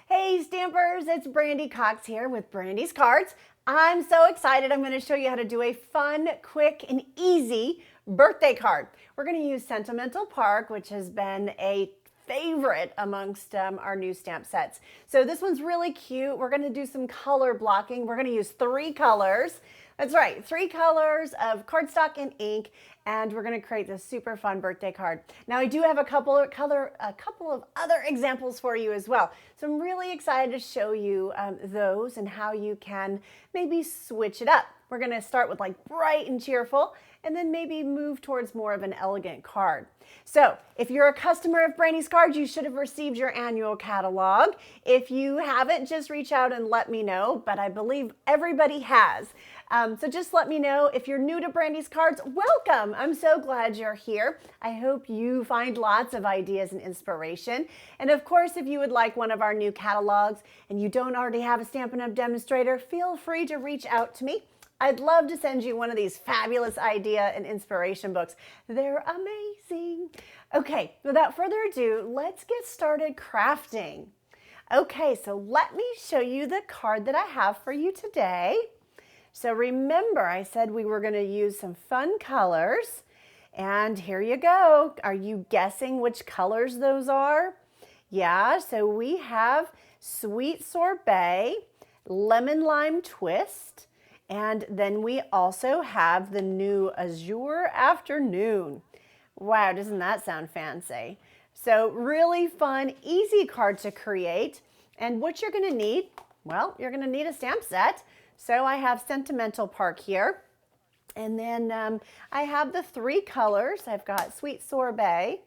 Hey Stampers, it's Brandy Cox here with Brandy's Cards. I'm so excited. I'm going to show you how to do a fun, quick, and easy birthday card. We're going to use Sentimental Park, which has been a favorite amongst our new stamp sets. So this one's really cute. We're going to do some color blocking. We're going to use 3 colors. That's right, 3 colors of cardstock and ink, and we're going to create this super fun birthday card. Now I do have a couple of other examples for you as well. So I'm really excited to show you those and how you can maybe switch it up. We're going to start with like bright and cheerful, and then maybe move towards more of an elegant card. So if you're a customer of Brandy's Cards, you should have received your annual catalog. If you haven't, just reach out and let me know, but I believe everybody has. So just let me know. If you're new to Brandy's Cards, welcome. I'm so glad you're here. I hope you find lots of ideas and inspiration. And of course, if you would like one of our new catalogs and you don't already have a Stampin' Up! Demonstrator, feel free to reach out to me. I'd love to send you one of these fabulous idea and inspiration books. They're amazing. Okay, without further ado, let's get started crafting. Okay, so let me show you the card that I have for you today. So remember, I said we were going to use some fun colors, and here you go. Are you guessing which colors those are? Yeah, so we have Sweet Sorbet, Lemon Lime Twist, and then we also have the new Azure Afternoon. Wow, doesn't that sound fancy? So really fun, easy card to create. And what you're going to need, well, you're going to need a stamp set. So I have Sentimental Park here. And then I have the 3 colors. I've got Sweet Sorbet,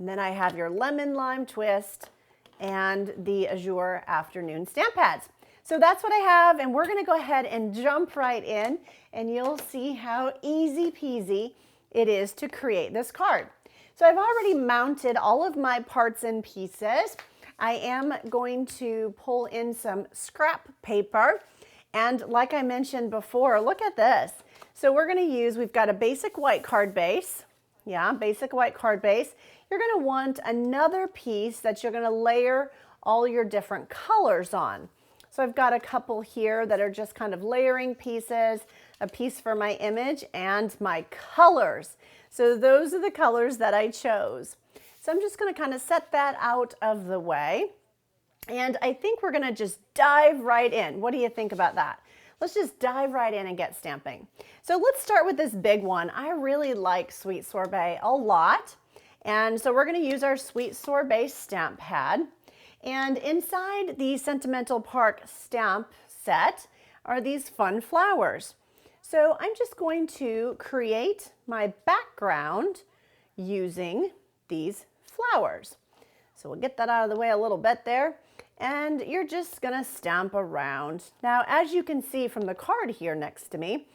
and then I have your Lemon Lime Twist and the Azure Afternoon stamp pads. So that's what I have, and we're going to go ahead and jump right in, and you'll see how easy peasy it is to create this card. So I've already mounted all of my parts and pieces. I am going to pull in some scrap paper, and like I mentioned before, look at this. So we're going to use, we've got a basic white card base. Yeah, basic white card base. You're going to want another piece that you're going to layer all your different colors on. So I've got a couple here that are just kind of layering pieces, a piece for my image and my colors. So those are the colors that I chose. So I'm just going to kind of set that out of the way. And I think we're going to just dive right in. What do you think about that? Let's just dive right in and get stamping. So let's start with this big one. I really like Sweet Sorbet a lot. And so we're going to use our Sweet Sorbet stamp pad. And inside the Sentimental Park stamp set are these fun flowers. So I'm just going to create my background using these flowers. So we'll get that out of the way a little bit there. And you're just going to stamp around. Now, as you can see from the card here next to me,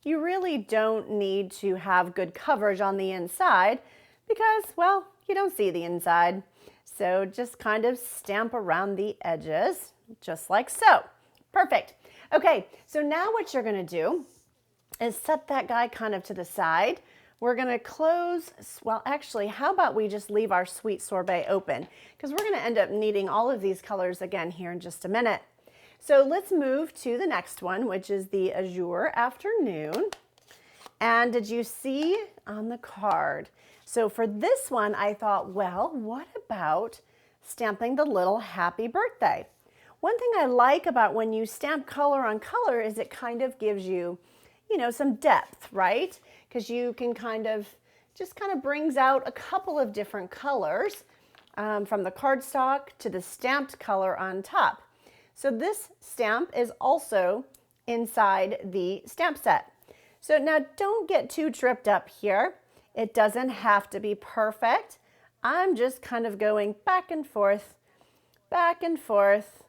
you really don't need to have good coverage on the inside because, well, you don't see the inside. So just kind of stamp around the edges, just like so. Perfect. Okay, so now what you're going to do is set that guy kind of to the side. We're going to close, well, actually, how about we just leave our Sweet Sorbet open? Because we're going to end up needing all of these colors again here in just a minute. So let's move to the next one, which is the Azure Afternoon. And did you see on the card? So for this one, I thought, well, what about stamping the little happy birthday? One thing I like about when you stamp color on color is it kind of gives you, you know, some depth, right? Because you can just kind of brings out a couple of different colors from the cardstock to the stamped color on top. So this stamp is also inside the stamp set. So now don't get too tripped up here. It doesn't have to be perfect. I'm just kind of going back and forth, back and forth.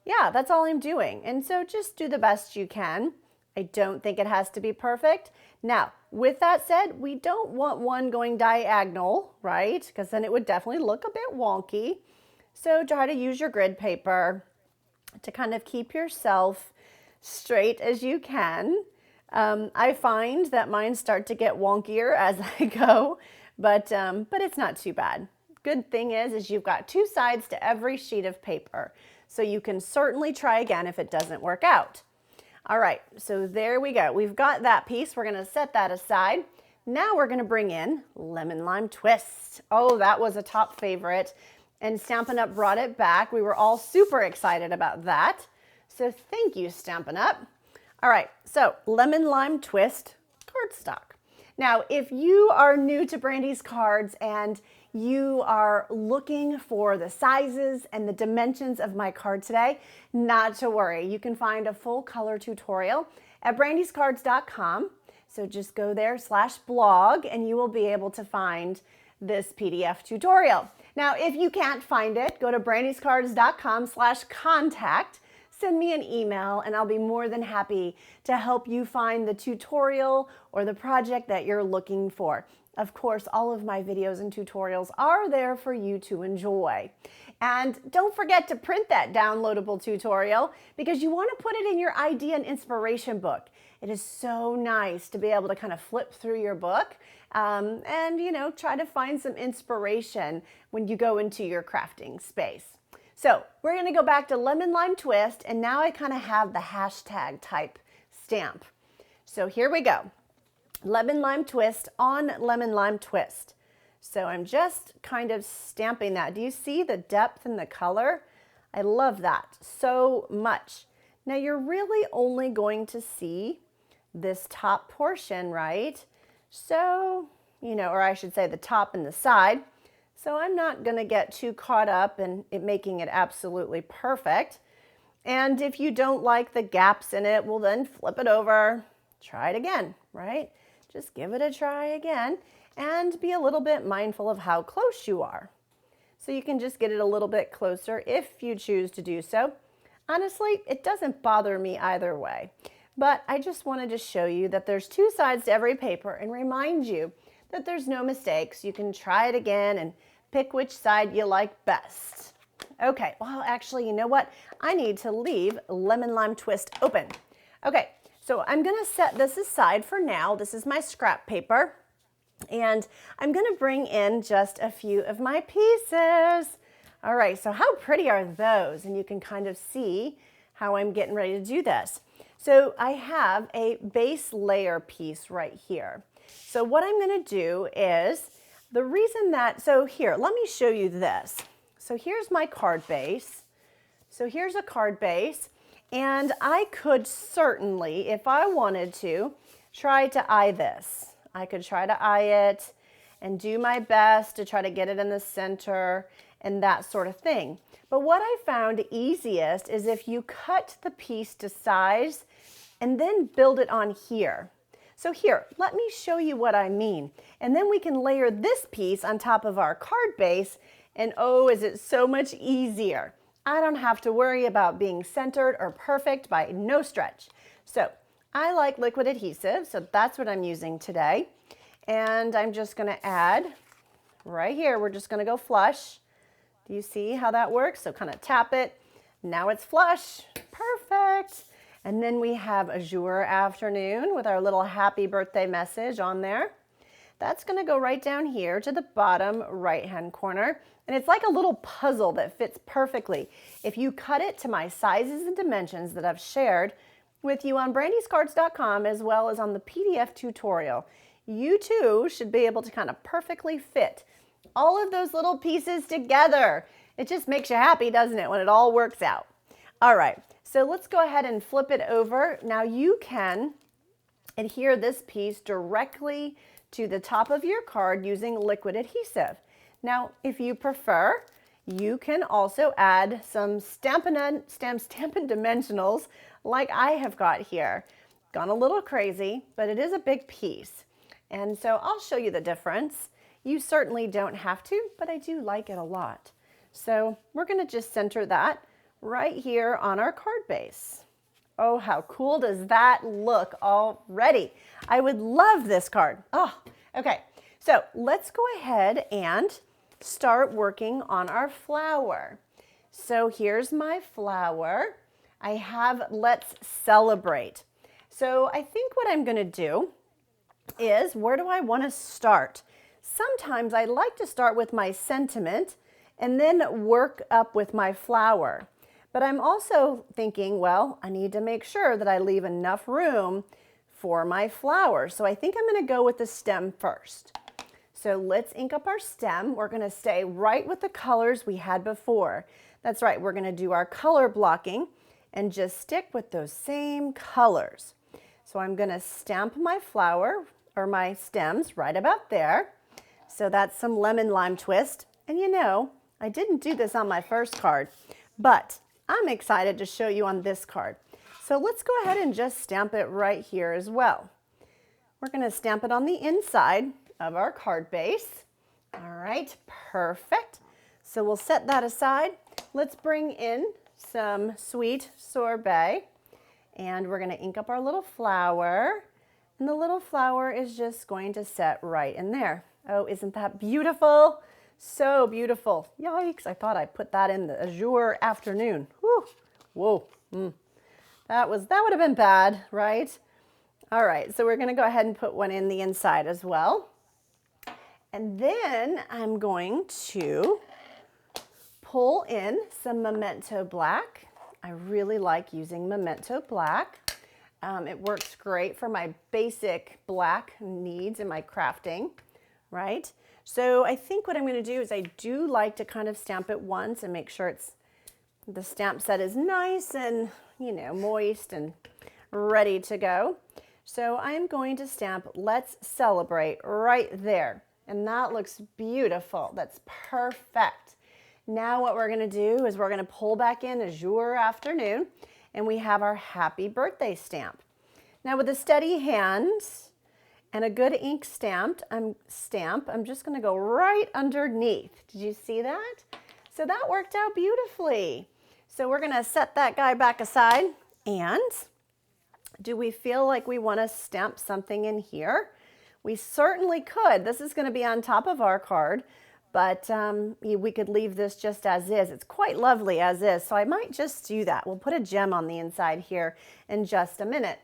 Yeah, that's all I'm doing. And so just do the best you can. I don't think it has to be perfect. Now, with that said, we don't want one going diagonal, right? Because then it would definitely look a bit wonky. So try to use your grid paper to kind of keep yourself straight as you can. I find that mine start to get wonkier as I go, but it's not too bad. good thing is you've got two sides to every sheet of paper. So you can certainly try again if it doesn't work out. All right, so there we go. We've got that piece. We're gonna set that aside. Now we're gonna bring in Lemon Lime Twist. Oh, that was a top favorite. And Stampin' Up! Brought it back. We were all super excited about that. So thank you, Stampin' Up! All right, so Lemon Lime Twist cardstock. Now, if you are new to Brandy's Cards and you are looking for the sizes and the dimensions of my card today, not to worry. You can find a full color tutorial at brandyscards.com. So just go there /blog and you will be able to find this PDF tutorial. Now, if you can't find it, go to brandyscards.com/contact. Send me an email and I'll be more than happy to help you find the tutorial or the project that you're looking for. Of course, all of my videos and tutorials are there for you to enjoy. And don't forget to print that downloadable tutorial because you want to put it in your idea and inspiration book. It is so nice to be able to kind of flip through your book and, try to find some inspiration when you go into your crafting space. So we're going to go back to Lemon Lime Twist, and now I kind of have the hashtag type stamp. So here we go. Lemon Lime Twist on Lemon Lime Twist. So I'm just kind of stamping that. Do you see the depth and the color? I love that so much. Now you're really only going to see this top portion, right? So, or I should say the top and the side. So I'm not going to get too caught up in it making it absolutely perfect. And if you don't like the gaps in it, well then flip it over, try it again, right? Just give it a try again and be a little bit mindful of how close you are. So you can just get it a little bit closer if you choose to do so. Honestly, it doesn't bother me either way, but I just wanted to show you that there's two sides to every paper and remind you that there's no mistakes. You can try it again and pick which side you like best. Okay, well, actually, you know what? I need to leave Lemon Lime Twist open. Okay, so I'm gonna set this aside for now. This is my scrap paper. And I'm gonna bring in just a few of my pieces. All right, so how pretty are those? And you can kind of see how I'm getting ready to do this. So I have a base layer piece right here. So what I'm gonna do is, here, let me show you this. So here's my card base. So here's a card base, and I could certainly, if I wanted to, try to eye this. I could try to eye it and do my best to try to get it in the center and that sort of thing. But what I found easiest is if you cut the piece to size and then build it on here. So here, let me show you what I mean. And then we can layer this piece on top of our card base, and oh, is it so much easier. I don't have to worry about being centered or perfect by no stretch. So I like liquid adhesive, so that's what I'm using today. And I'm just gonna add right here, we're just gonna go flush. Do you see how that works? So kind of tap it. Now it's flush, perfect. And then we have Azure Afternoon with our little happy birthday message on there. That's gonna go right down here to the bottom right-hand corner. And it's like a little puzzle that fits perfectly. If you cut it to my sizes and dimensions that I've shared with you on brandyscards.com as well as on the PDF tutorial, you too should be able to kind of perfectly fit all of those little pieces together. It just makes you happy, doesn't it, when it all works out? All right, so let's go ahead and flip it over. Now you can adhere this piece directly to the top of your card using liquid adhesive. Now, if you prefer, you can also add some Stampin' Dimensionals like I have got here. Gone a little crazy, but it is a big piece. And so I'll show you the difference. You certainly don't have to, but I do like it a lot. So we're gonna just center that right here on our card base. Oh, how cool does that look already? I would love this card. Oh, okay. So let's go ahead and start working on our flower. So here's my flower. I have Let's Celebrate. So I think what I'm gonna do is, where do I wanna start? sometimes I like to start with my sentiment and then work up with my flower. But I'm also thinking, well, I need to make sure that I leave enough room for my flower. So I think I'm going to go with the stem first. So let's ink up our stem. We're going to stay right with the colors we had before. That's right, we're going to do our color blocking and just stick with those same colors. So I'm going to stamp my flower or my stems right about there. So that's some lemon lime twist. And you know, I didn't do this on my first card, but I'm excited to show you on this card. So let's go ahead and just stamp it right here as well. We're going to stamp it on the inside of our card base. All right, perfect. So we'll set that aside. Let's bring in some sweet sorbet, and we're going to ink up our little flower, and the little flower is just going to set right in there. Oh, isn't that beautiful? So beautiful. Yikes, I thought I put that in the azure afternoon. Whew. Whoa. That would have been bad, right? All right, so we're going to go ahead and put one in the inside as well. And then I'm going to pull in some Memento Black. I really like using Memento Black. It works great for my basic black needs in my crafting, right? So I think what I'm going to do is I do like to kind of stamp it once and make sure the stamp set is nice and, you know, moist and ready to go. So I'm going to stamp Let's Celebrate right there. And that looks beautiful. That's perfect. Now what we're going to do is we're going to pull back in Azure Afternoon, and we have our happy birthday stamp. Now with a steady hand and a good ink stamp, I'm just going to go right underneath. Did you see that? So that worked out beautifully. So we're going to set that guy back aside, and do we feel like we want to stamp something in here? We certainly could. This is going to be on top of our card, but we could leave this just as is. It's quite lovely as is, so I might just do that. We'll put a gem on the inside here in just a minute.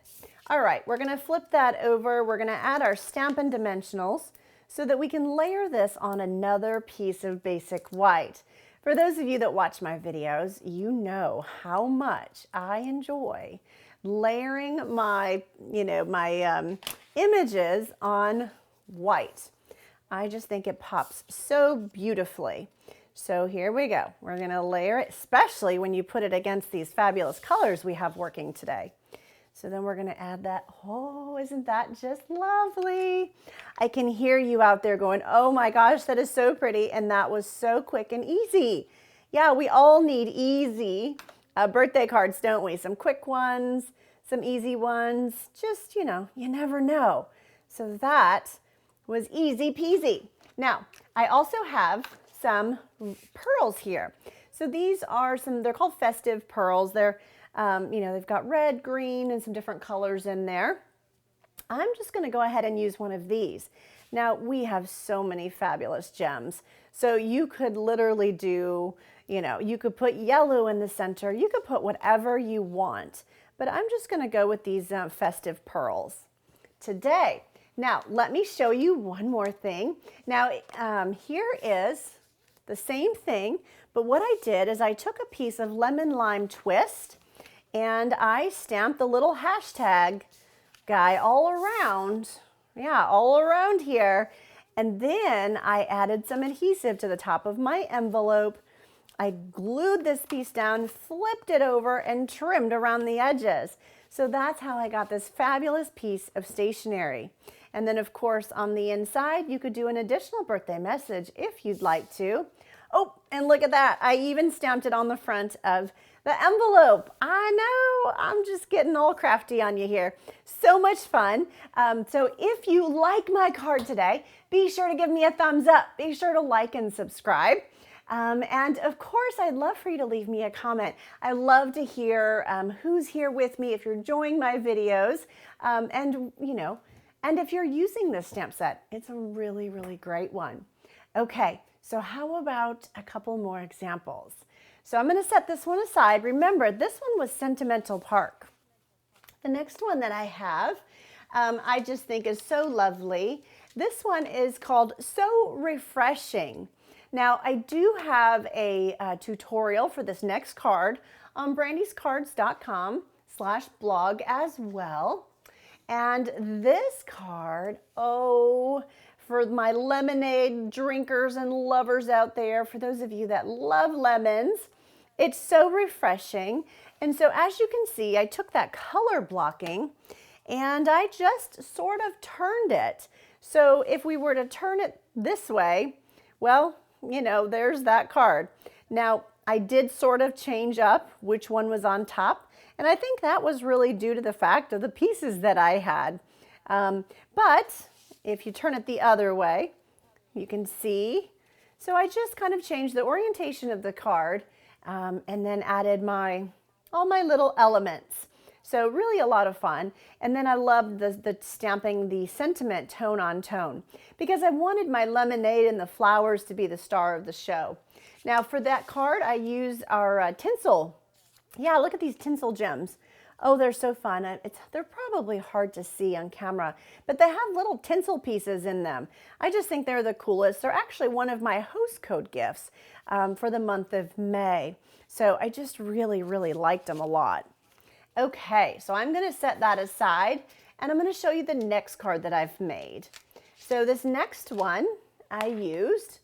All right, we're going to flip that over. We're going to add our Stampin' Dimensionals so that we can layer this on another piece of basic white. For those of you that watch my videos, you know how much I enjoy layering my, images on white. I just think it pops so beautifully. So here we go. We're going to layer it, especially when you put it against these fabulous colors we have working today. So then we're going to add that. Oh, isn't that just lovely? I can hear you out there going, oh my gosh, that is so pretty. And that was so quick and easy. Yeah, we all need easy birthday cards, don't we? Some quick ones, some easy ones. Just, you never know. So that was easy peasy. Now, I also have some pearls here. So these are they're called festive pearls. They're they've got red, green, and some different colors in there. I'm just going to go ahead and use one of these. Now, we have so many fabulous gems. So you could literally do, you could put yellow in the center. You could put whatever you want. But I'm just going to go with these festive pearls today. Now, let me show you one more thing. Now, here is the same thing, but what I did is I took a piece of lemon lime twist and I stamped the little hashtag guy all around, all around here. And then I added some adhesive to the top of my envelope. I glued this piece down, flipped it over, and trimmed around the edges. So that's how I got this fabulous piece of stationery. And then, of course, on the inside, you could do an additional birthday message if you'd like to. Oh, and look at that. I even stamped it on the front of the envelope. I know, I'm just getting all crafty on you here. So much fun. So if you like my card today, be sure to give me a thumbs up. Be sure to like and subscribe. And of course, I'd love for you to leave me a comment. I love to hear who's here with me if you're enjoying my videos. And if you're using this stamp set, it's a really, really great one. Okay, so how about a couple more examples? So I'm going to set this one aside. Remember, this one was Sentimental Park. The next one that I have, I just think is so lovely. This one is called So Refreshing. Now, I do have a tutorial for this next card on brandyscards.com/blog as well. And this card, oh, for my lemonade drinkers and lovers out there, for those of you that love lemons, it's so refreshing. And so as you can see, I took that color blocking and I just sort of turned it. So if we were to turn it this way, well, you know, there's that card. Now, I did sort of change up which one was on top, and I think that was really due to the fact of the pieces that I had. But if you turn it the other way, you can see. So I just kind of changed the orientation of the card and then added all my little elements. So really a lot of fun. And then I loved the stamping the sentiment tone on tone because I wanted my lemonade and the flowers to be the star of the show. Now for that card, I used our tinsel. Yeah, look at these tinsel gems. Oh, they're so fun. They're probably hard to see on camera, but they have little tinsel pieces in them. I just think they're the coolest. They're actually one of my host code gifts for the month of May. So I just really, really liked them a lot. Okay, so I'm going to set that aside and I'm going to show you the next card that I've made. So this next one, I used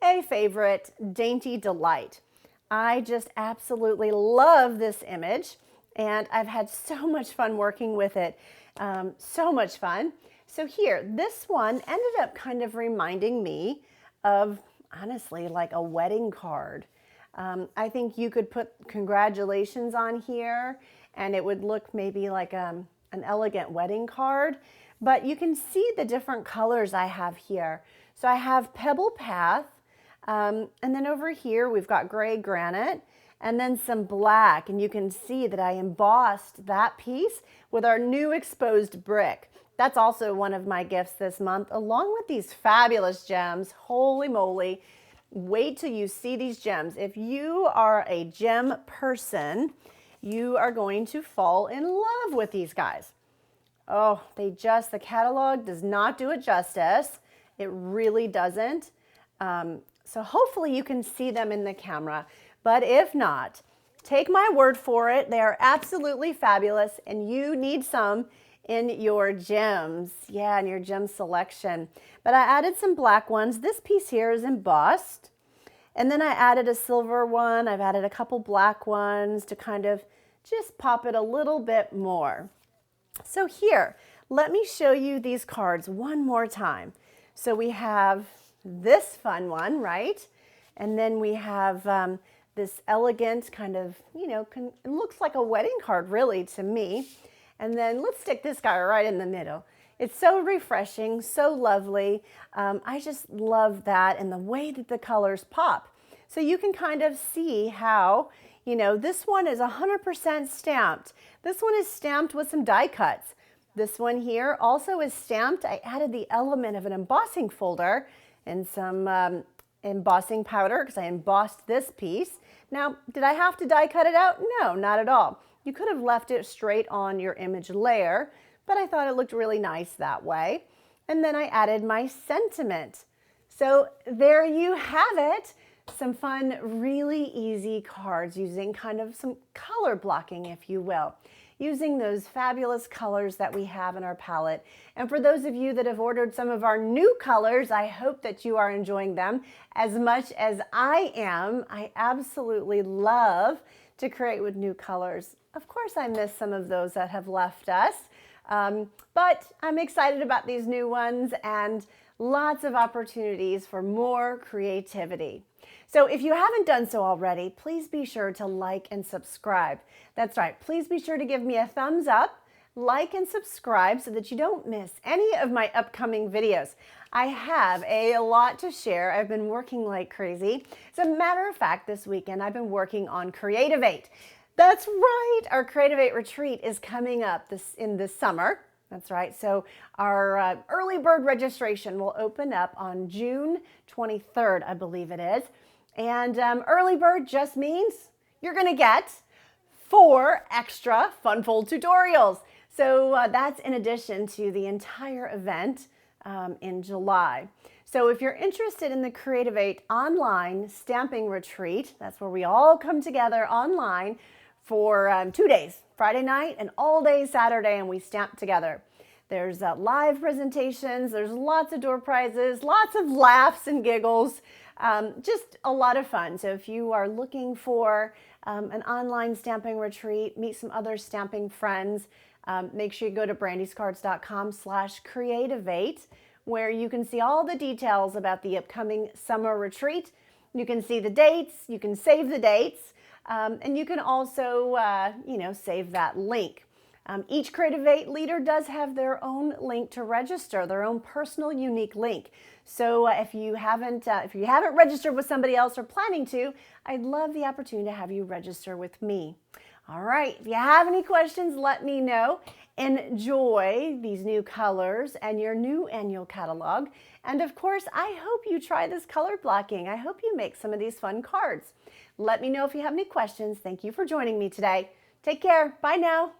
a favorite, Dainty Delight. I just absolutely love this image and I've had so much fun working with it. So much fun. So here, this one ended up kind of reminding me of, honestly, like a wedding card. I think you could put congratulations on here and it would look maybe like an elegant wedding card, but you can see the different colors I have here. So I have Pebble Path, and then over here we've got gray granite, and then some black, and you can see that I embossed that piece with our new exposed brick. That's also one of my gifts this month, along with these fabulous gems. Holy moly, wait till you see these gems. If you are a gem person, you are going to fall in love with these guys. Oh, the catalog does not do it justice. It really doesn't. So hopefully you can see them in the camera, but if not, take my word for it. They are absolutely fabulous and you need some in your gems. Yeah, in your gem selection. But I added some black ones. This piece here is embossed. And then I added a silver one. I've added a couple black ones to kind of just pop it a little bit more. So here, let me show you these cards one more time. So we have this fun one, right? And then we have this elegant kind of, you know, it looks like a wedding card really to me. And then let's stick this guy right in the middle. It's so refreshing, so lovely. I just love that and the way that the colors pop. So you can kind of see how, you know, this one is 100% stamped. This one is stamped with some die cuts. This one here also is stamped. I added the element of an embossing folder and some embossing powder because I embossed this piece. Now, did I have to die cut it out? No, not at all. You could have left it straight on your image layer, but I thought it looked really nice that way. And then I added my sentiment. So there you have it. Some fun, really easy cards using kind of some color blocking, if you will, using those fabulous colors that we have in our palette. And for those of you that have ordered some of our new colors, I hope that you are enjoying them as much as I am. I absolutely love to create with new colors. Of course, I miss some of those that have left us, but I'm excited about these new ones and lots of opportunities for more creativity. So if you haven't done so already, please be sure to like and subscribe. That's right, please be sure to give me a thumbs up, like and subscribe so that you don't miss any of my upcoming videos. I have a lot to share. I've been working like crazy. As a matter of fact, this weekend I've been working on Creativate. That's right, our Creativate retreat is coming up in the summer. That's right. So our early bird registration will open up on June 23rd, I believe it is. And early bird just means you're going to get 4 extra FunFold tutorials. So that's in addition to the entire event in July. So if you're interested in the Creative 8 online stamping retreat, that's where we all come together online for 2 days, Friday night and all day Saturday, and we stamp together. There's live presentations, there's lots of door prizes, lots of laughs and giggles, just a lot of fun. So if you are looking for an online stamping retreat, meet some other stamping friends, make sure you go to brandyscards.com/creativate, where you can see all the details about the upcoming summer retreat. You can see the dates, you can save the dates, and you can also, save that link. Each Creative 8 leader does have their own link to register, their own personal unique link. So if you haven't registered with somebody else or planning to, I'd love the opportunity to have you register with me. All right, if you have any questions, let me know. Enjoy these new colors and your new annual catalog. And of course, I hope you try this color blocking. I hope you make some of these fun cards. Let me know if you have any questions. Thank you for joining me today. Take care. Bye now.